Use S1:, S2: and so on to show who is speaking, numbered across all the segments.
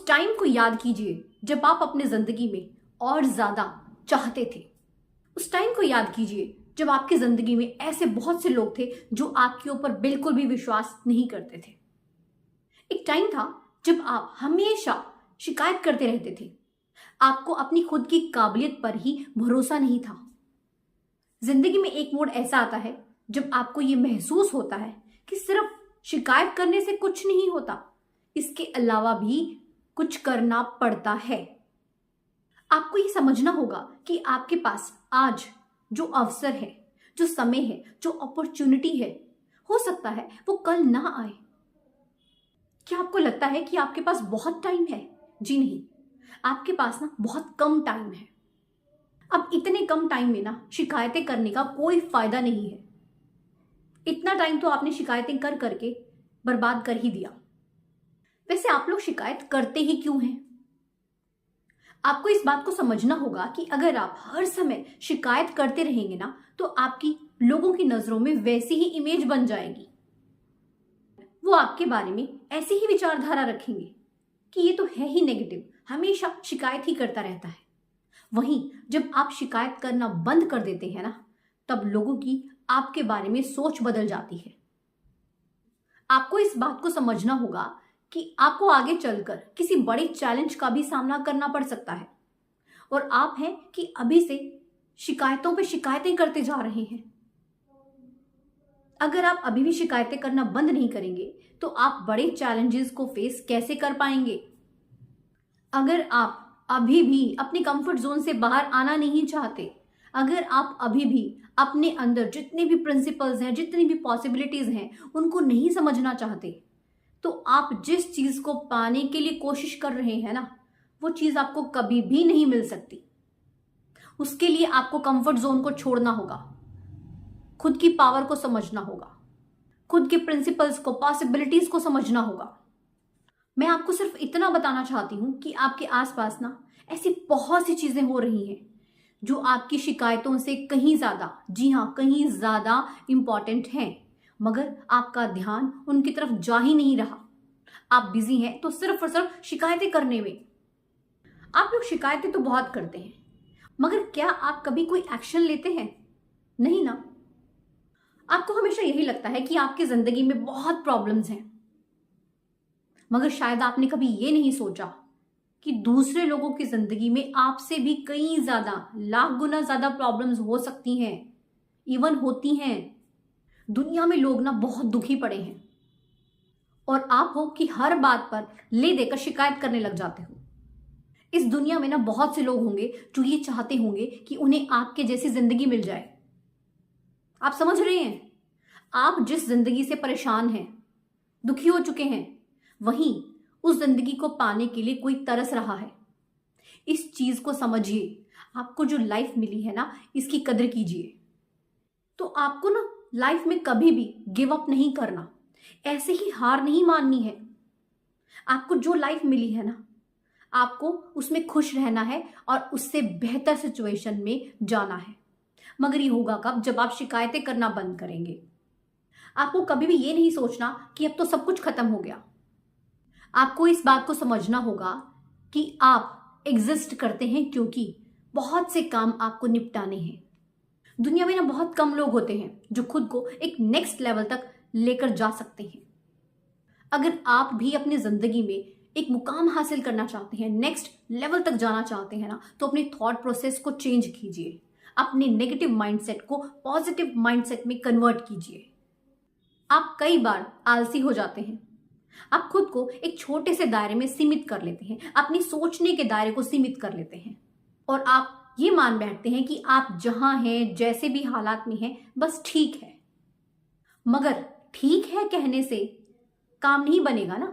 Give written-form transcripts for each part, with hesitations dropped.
S1: Time को याद कीजिए जब आप अपने जिंदगी में और ज्यादा चाहते थे। उस टाइम को याद कीजिए जब आपकी जिंदगी में ऐसे बहुत से लोग थे जो आपके ऊपर बिल्कुल भी विश्वास नहीं करते थे। एक टाइम था जब आप हमेशा शिकायत करते रहते थे। आपको अपनी खुद की काबिलियत पर ही भरोसा नहीं था। जिंदगी में एक मोड़ ऐसा आता है जब आपको यह महसूस होता है कि सिर्फ शिकायत करने से कुछ नहीं होता, इसके अलावा भी कुछ करना पड़ता है। आपको ये समझना होगा कि आपके पास आज जो अवसर है, जो समय है, जो अपॉर्चुनिटी है, हो सकता है वो कल ना आए। क्या आपको लगता है कि आपके पास बहुत टाइम है? जी नहीं, आपके पास ना बहुत कम टाइम है। अब इतने कम टाइम में ना शिकायतें करने का कोई फायदा नहीं है। इतना टाइम तो आपने शिकायतें कर करके बर्बाद कर ही दिया। वैसे आप लोग शिकायत करते ही क्यों हैं? आपको इस बात को समझना होगा कि अगर आप हर समय शिकायत करते रहेंगे ना तो आपकी लोगों की नजरों में वैसी ही इमेज बन जाएगी। वो आपके बारे में ऐसी ही विचारधारा रखेंगे कि ये तो है ही नेगेटिव, हमेशा शिकायत ही करता रहता है। वहीं जब आप शिकायत करना बंद कर देते हैं ना, तब लोगों की आपके बारे में सोच बदल जाती है। आपको इस बात को समझना होगा कि आपको आगे चलकर किसी बड़े चैलेंज का भी सामना करना पड़ सकता है और आप हैं कि अभी से शिकायतों पे शिकायतें करते जा रहे हैं। अगर आप अभी भी शिकायतें करना बंद नहीं करेंगे तो आप बड़े चैलेंजेस को फेस कैसे कर पाएंगे? अगर आप अभी भी अपने कंफर्ट जोन से बाहर आना नहीं चाहते, अगर आप अभी भी अपने अंदर जितने भी प्रिंसिपल्स हैं, जितनी भी पॉसिबिलिटीज हैं, उनको नहीं समझना चाहते, तो आप जिस चीज को पाने के लिए कोशिश कर रहे हैं ना, वो चीज आपको कभी भी नहीं मिल सकती। उसके लिए आपको कंफर्ट जोन को छोड़ना होगा, खुद की पावर को समझना होगा, खुद के प्रिंसिपल्स को, पॉसिबिलिटीज को समझना होगा। मैं आपको सिर्फ इतना बताना चाहती हूं कि आपके आसपास ना ऐसी बहुत सी चीजें हो रही हैं जो आपकी शिकायतों से कहीं ज्यादा, जी हाँ कहीं ज्यादा इंपॉर्टेंट हैं, मगर आपका ध्यान उनकी तरफ जा ही नहीं रहा। आप बिजी हैं तो सिर्फ और सिर्फ शिकायतें करने में। आप लोग शिकायतें तो बहुत करते हैं, मगर क्या आप कभी कोई एक्शन लेते हैं? नहीं ना। आपको हमेशा यही लगता है कि आपकी जिंदगी में बहुत प्रॉब्लम्स हैं, मगर शायद आपने कभी ये नहीं सोचा कि दूसरे लोगों की जिंदगी में आपसे भी कई ज्यादा, लाख गुना ज्यादा प्रॉब्लम्स हो सकती हैं, इवन होती हैं। दुनिया में लोग ना बहुत दुखी पड़े हैं और आप हो कि हर बात पर ले देकर शिकायत करने लग जाते हो। इस दुनिया में ना बहुत से लोग होंगे जो ये चाहते होंगे कि उन्हें आपके जैसी जिंदगी मिल जाए। आप समझ रहे हैं? आप जिस जिंदगी से परेशान हैं, दुखी हो चुके हैं, वहीं उस जिंदगी को पाने के लिए कोई तरस रहा है। इस चीज को समझिए। आपको जो लाइफ मिली है ना, इसकी कदर कीजिए। तो आपको ना लाइफ में कभी भी गिव अप नहीं करना, ऐसे ही हार नहीं माननी है। आपको जो लाइफ मिली है ना, आपको उसमें खुश रहना है और उससे बेहतर सिचुएशन में जाना है। मगर ये होगा कब? जब आप शिकायतें करना बंद करेंगे। आपको कभी भी ये नहीं सोचना कि अब तो सब कुछ खत्म हो गया। आपको इस बात को समझना होगा कि आप एग्जिस्ट करते हैं क्योंकि बहुत से काम आपको निपटाने हैं। दुनिया में ना बहुत कम लोग होते हैं जो खुद को एक नेक्स्ट लेवल तक लेकर जा सकते हैं। अगर आप भी अपनी जिंदगी में एक मुकाम हासिल करना चाहते हैं, नेक्स्ट लेवल तक जाना चाहते हैं ना, तो अपने थॉट प्रोसेस को चेंज कीजिए। अपने नेगेटिव माइंडसेट को पॉजिटिव माइंडसेट में कन्वर्ट कीजिए। आप कई बार आलसी हो जाते हैं। आप खुद को एक छोटे से दायरे में सीमित कर लेते हैं, अपनी सोचने के दायरे को सीमित कर लेते हैं और आप ये मान बैठते हैं कि आप जहां हैं, जैसे भी हालात में हैं, बस ठीक है। मगर ठीक है कहने से काम नहीं बनेगा ना।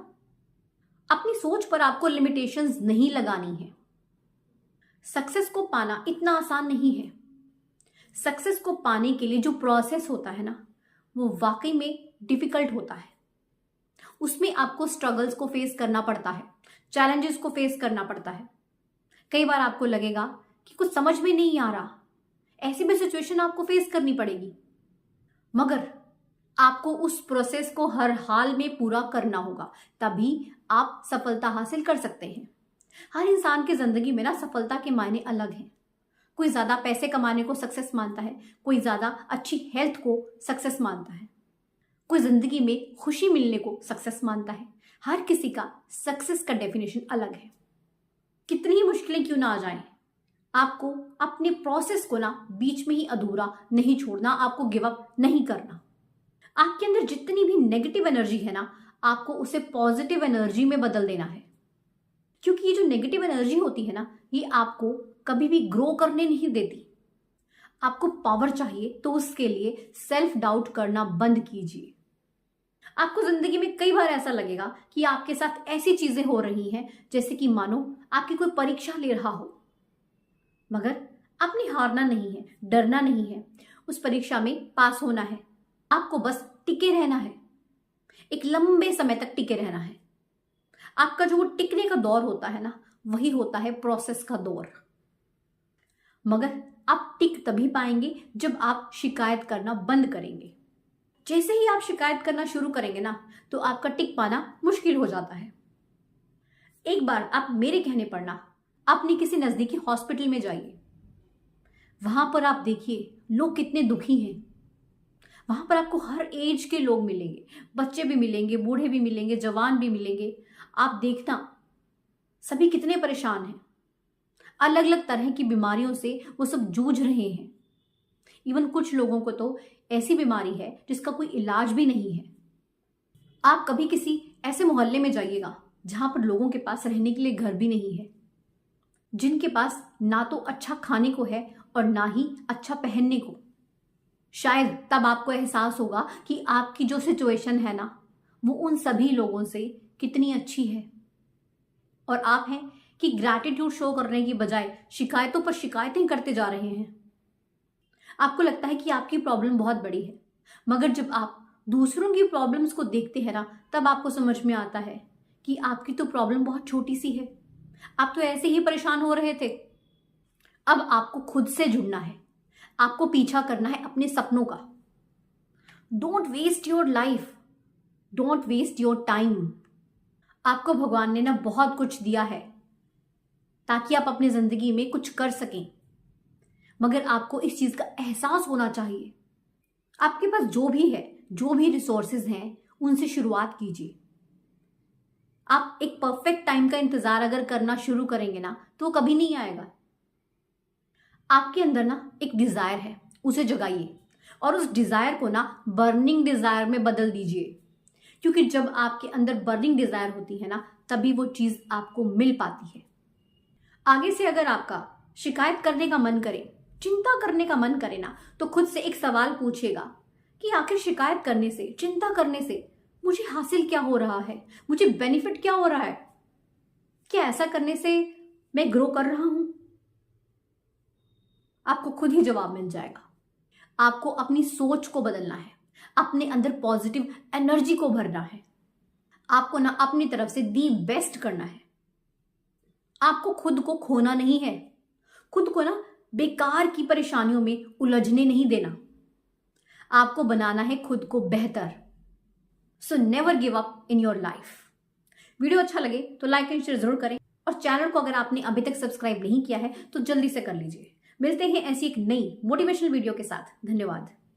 S1: अपनी सोच पर आपको लिमिटेशंस नहीं लगानी है। सक्सेस को पाना इतना आसान नहीं है। सक्सेस को पाने के लिए जो प्रोसेस होता है ना, वो वाकई में डिफिकल्ट होता है। उसमें आपको स्ट्रगल्स को फेस करना पड़ता है, चैलेंजेस को फेस करना पड़ता है। कई बार आपको लगेगा कि कुछ समझ में नहीं आ रहा, ऐसी भी सिचुएशन आपको फेस करनी पड़ेगी। मगर आपको उस प्रोसेस को हर हाल में पूरा करना होगा, तभी आप सफलता हासिल कर सकते हैं। हर इंसान की जिंदगी में ना सफलता के मायने अलग हैं। कोई ज्यादा पैसे कमाने को सक्सेस मानता है, कोई ज्यादा अच्छी हेल्थ को सक्सेस मानता है, कोई जिंदगी में खुशी मिलने को सक्सेस मानता है। हर किसी का सक्सेस का डेफिनेशन अलग है। कितनी ही मुश्किलें क्यों ना आ जाएं, आपको अपने प्रोसेस को ना बीच में ही अधूरा नहीं छोड़ना, आपको गिव अप नहीं करना। आपके अंदर जितनी भी नेगेटिव एनर्जी है ना, आपको उसे पॉजिटिव एनर्जी में बदल देना है। क्योंकि ये जो नेगेटिव एनर्जी होती है ना, ये आपको कभी भी ग्रो करने नहीं देती। आपको पावर चाहिए तो उसके लिए सेल्फ डाउट करना बंद कीजिए। आपको जिंदगी में कई बार ऐसा लगेगा कि आपके साथ ऐसी चीजें हो रही हैं जैसे कि मानो आपकी कोई परीक्षा ले रहा हो, मगर आपने हारना नहीं है, डरना नहीं है। उस परीक्षा में पास होना है, आपको बस टिके रहना है, एक लंबे समय तक टिके रहना है। आपका जो वो टिकने का दौर होता है ना, वही होता है प्रोसेस का दौर। मगर आप टिक तभी पाएंगे जब आप शिकायत करना बंद करेंगे। जैसे ही आप शिकायत करना शुरू करेंगे ना, तो आपका टिक पाना मुश्किल हो जाता है। एक बार आप मेरे कहने पर ना अपने किसी नजदीकी हॉस्पिटल में जाइए। वहां पर आप देखिए लोग कितने दुखी हैं। वहां पर आपको हर एज के लोग मिलेंगे, बच्चे भी मिलेंगे, बूढ़े भी मिलेंगे, जवान भी मिलेंगे। आप देखना सभी कितने परेशान हैं, अलग अलग तरह की बीमारियों से वो सब जूझ रहे हैं। इवन कुछ लोगों को तो ऐसी बीमारी है जिसका कोई इलाज भी नहीं है। आप कभी किसी ऐसे मोहल्ले में जाइएगा जहां पर लोगों के पास रहने के लिए घर भी नहीं है, जिनके पास ना तो अच्छा खाने को है और ना ही अच्छा पहनने को। शायद तब आपको एहसास होगा कि आपकी जो सिचुएशन है ना, वो उन सभी लोगों से कितनी अच्छी है। और आप हैं कि ग्रैटिट्यूड शो करने की बजाय शिकायतों पर शिकायतें करते जा रहे हैं। आपको लगता है कि आपकी प्रॉब्लम बहुत बड़ी है, मगर जब आप दूसरों की प्रॉब्लम्स को देखते हैं ना, तब आपको समझ में आता है कि आपकी तो प्रॉब्लम बहुत छोटी सी है। आप तो ऐसे ही परेशान हो रहे थे। अब आपको खुद से जुड़ना है, आपको पीछा करना है अपने सपनों का। Don't waste your life, don't waste your time. आपको भगवान ने ना बहुत कुछ दिया है ताकि आप अपनी जिंदगी में कुछ कर सकें, मगर आपको इस चीज का एहसास होना चाहिए। आपके पास जो भी है, जो भी रिसोर्सेज हैं, उनसे शुरुआत कीजिए। आप एक परफेक्ट टाइम का इंतजार अगर करना शुरू करेंगे ना, तो कभी नहीं आएगा। आपके अंदर ना एक डिजायर है, उसे जगाइए और उस डिजायर को ना बर्निंग डिजायर में बदल दीजिए। क्योंकि जब आपके अंदर बर्निंग डिजायर होती है ना, तभी वो चीज आपको मिल पाती है। आगे से अगर आपका शिकायत करने का मन करे, चिंता करने का मन करे ना, तो खुद से एक सवाल पूछिएगा कि आखिर शिकायत करने से, चिंता करने से मुझे हासिल क्या हो रहा है, मुझे बेनिफिट क्या हो रहा है, क्या ऐसा करने से मैं ग्रो कर रहा हूं? आपको खुद ही जवाब मिल जाएगा। आपको अपनी सोच को बदलना है, अपने अंदर पॉजिटिव एनर्जी को भरना है। आपको ना अपनी तरफ से दी बेस्ट करना है। आपको खुद को खोना नहीं है, खुद को ना बेकार की परेशानियों में उलझने नहीं देना। आपको बनाना है खुद को बेहतर। So never give up in your life. Video अच्छा लगे तो लाइक एंड शेयर जरूर करें, और चैनल को अगर आपने अभी तक सब्सक्राइब नहीं किया है तो जल्दी से कर लीजिए। मिलते हैं ऐसी एक नई मोटिवेशनल वीडियो के साथ। धन्यवाद।